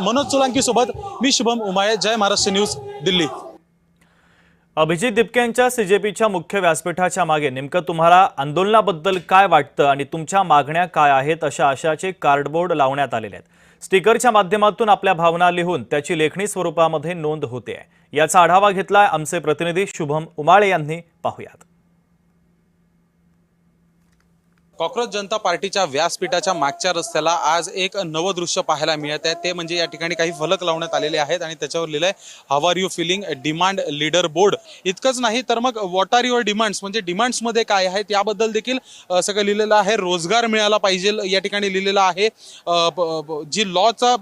मनोज सोलंकी सोबत मी शुभम उमाळे, जय महाराष्ट्र न्यूज, दिल्ली। अभिजित दिपके यांच्या सीजेपीच्या मुख्य व्यासपीठाच्या मागे नेमकं तुम्हाला आंदोलनाबद्दल काय वाटतं आणि तुमच्या मागण्या काय आहेत अशा आशयाचे कार्डबोर्ड लावण्यात आलेले आहेत। स्टिकरच्या माध्यमातून आपल्या भावना लिहून त्याची लेखणी स्वरूपामध्ये नोंद होते आहे। याचा आढावा घेतलाय आमचे प्रतिनिधी शुभम उमाळे यांनी। पाहूयात। कॉकरोच जनता पार्टीच्या व्यासपीठाच्या मागच्या रस्त्याला आज एक नवं दृश्य पाहायला मिळत आहे। ते म्हणजे या ठिकाणी काही फलक लावण्यात आलेले आहेत आणि त्याच्यावर लिहिलंय how are you feeling demand leader board. इतकंच नाही तर मग व्हॉट आर युअर डिमांड्स, म्हणजे डिमांड्स मध्ये काय आहेत याबद्दल देखील सगळं लिहिलेलं आहे। रोजगार मिळाला पाहिजे या ठिकाणी लिहिलेलं आहे। जी लॉचा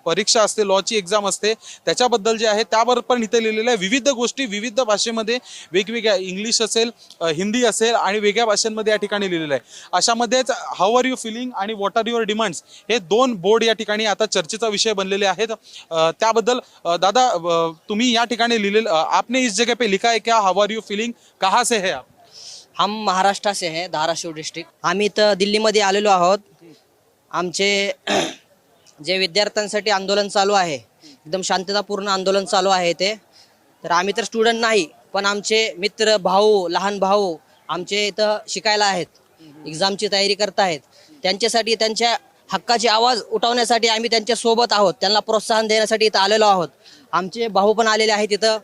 परीक्षा असते, लॉची एक्झाम असते, त्याच्याबद्दल जे आहे त्यावर पण इथे लिहिलेलं आहे। विविध गोष्टी विविध भाषेमध्ये वेगवेगळ्या, इंग्लिश असेल, हिंदी असेल आणि वेगळ्या भाषांमध्ये या ठिकाणी लिहिलेलं आहे। अशामध्येच हाऊ आर यू फीलिंग आणि व्हॉट आर युअर डिमांड्स हे दोन बोर्ड या ठिकाणी आता चर्चेचा विषय बनलेले आहेत। त्याबद्दल दादा, तुम्ही या ठिकाणी लिहिलेलं, आपने इस जगह पे लिखा है क्या हाऊ आर यू फीलिंग, कहाँ से है आप? हम महाराष्ट्र से हैं, धाराशिव डिस्ट्रिक्ट। आम्ही तर दिल्लीमध्ये आलेलो आहोत। आमचे जे विद्यार्थ्यांसाठी आंदोलन चालू आहे, एकदम शांततापूर्ण आंदोलन चालू आहे ते। तर आम्ही तर स्टुडंट नाही, पण आमचे मित्र, भाऊ, लहान भाऊ आमचे इथं शिकायला आहेत, एक्झामची तयारी करत आहेत। त्यांच्यासाठी, त्यांच्या हक्काची आवाज उठवण्यासाठी आम्ही त्यांच्या सोबत आहोत, त्यांना प्रोत्साहन देण्यासाठी इथं आलेलो आहोत। आमचे भाऊ पण आलेले आहेत इथं।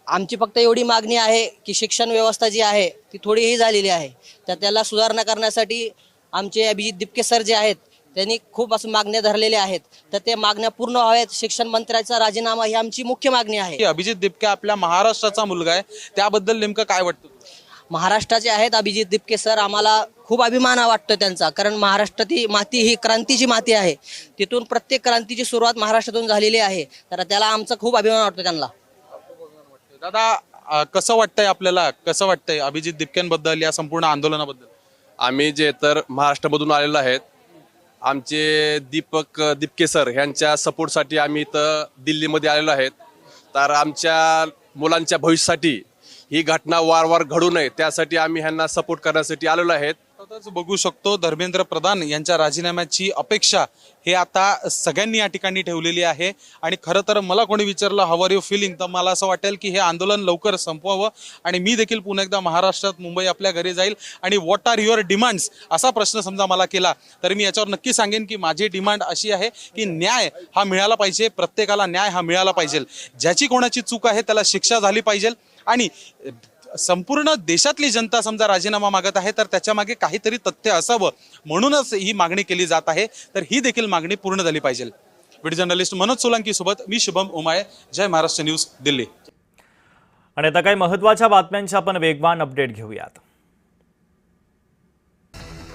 आमची फक्त एवढी मागणी आहे की शिक्षण व्यवस्था जी आहे ती थोडीही झालेली आहे, तर त्याला सुधारणा करण्यासाठी आमचे अभिजित दिपके सर जे आहेत त्यांनी खूप असं मागण्या धरलेल्या आहेत, तर ते मागण्या पूर्ण व्हाव्यात। शिक्षण मंत्र्याचा राजीनामा ही आमची मुख्य मागणी आहे। अभिजित दिपके आपल्या महाराष्ट्राचा मुलगा आहे, त्याबद्दल नेमकं काय वाटतं? महाराष्ट्राचे आहेत अभिजित दिपके सर, आम्हाला खूप अभिमान वाटतो त्यांचा, कारण महाराष्ट्राची माती ही क्रांतीची माती आहे। तिथून प्रत्येक क्रांतीची सुरुवात महाराष्ट्रातून झालेली आहे, तर त्याला आमचा खूप अभिमान वाटतो त्यांना। दादा, कसं वाटतंय आपल्याला, कसं वाटतंय अभिजित दिपकेंबद्दल, या संपूर्ण आंदोलनाबद्दल? आम्ही जे तर महाराष्ट्रामधून आलेलो आहेत, आमचे दीपक दिपके सर यांच्या सपोर्टसाठी आम्ही इथं दिल्लीमध्ये आलेलो आहेत। तर आमच्या मुलांच्या भविष्यासाठी ही घटना वारंवार घडू नये त्यासाठी आम्ही ह्यांना सपोर्ट करण्यासाठी आलेलो आहेत। बघू शकतो धर्मेंद्र प्रधान यांच्या राजीनाम्याची अपेक्षा हे आता सगळ्यांनी या ठिकाणी ठेवलेली आहे। आणि खरं तर मला कोणी विचारलं हाऊ आर यू फीलिंग, तर मला असं वाटेल की हे आंदोलन लवकर संपवावं आणि मी देखील पुन्हा एकदा महाराष्ट्रात, मुंबई आपल्या घरी जाईल आणि व्हॉट आर युअर डिमांड्स असा प्रश्न समजा मला केला तर मी याच्यावर नक्की सांगेन की माझी डिमांड अशी आहे की न्याय हा मिळाला पाहिजे, प्रत्येकाला न्याय हा मिळाला पाहिजे। ज्याची कोणाची चूक आहे त्याला शिक्षा झाली पाहिजे आणि संपूर्ण देशातली जनता समजा राजीनामा मागत आहे तर त्याच्या मागे काहीतरी तथ्य असावं, म्हणूनच ही मागणी केली जात आहे। तर ही देखील मागणी पूर्ण झाली पाहिजे। व्हिडिओ जर्नलिस्ट मनोज सोलंकी सोबत मी शुभम उमाळे, जय महाराष्ट्र न्यूज, दिल्ली। आणि आता काही महत्त्वाच्या बातम्यांची आपण वेगवान अपडेट घेऊयात।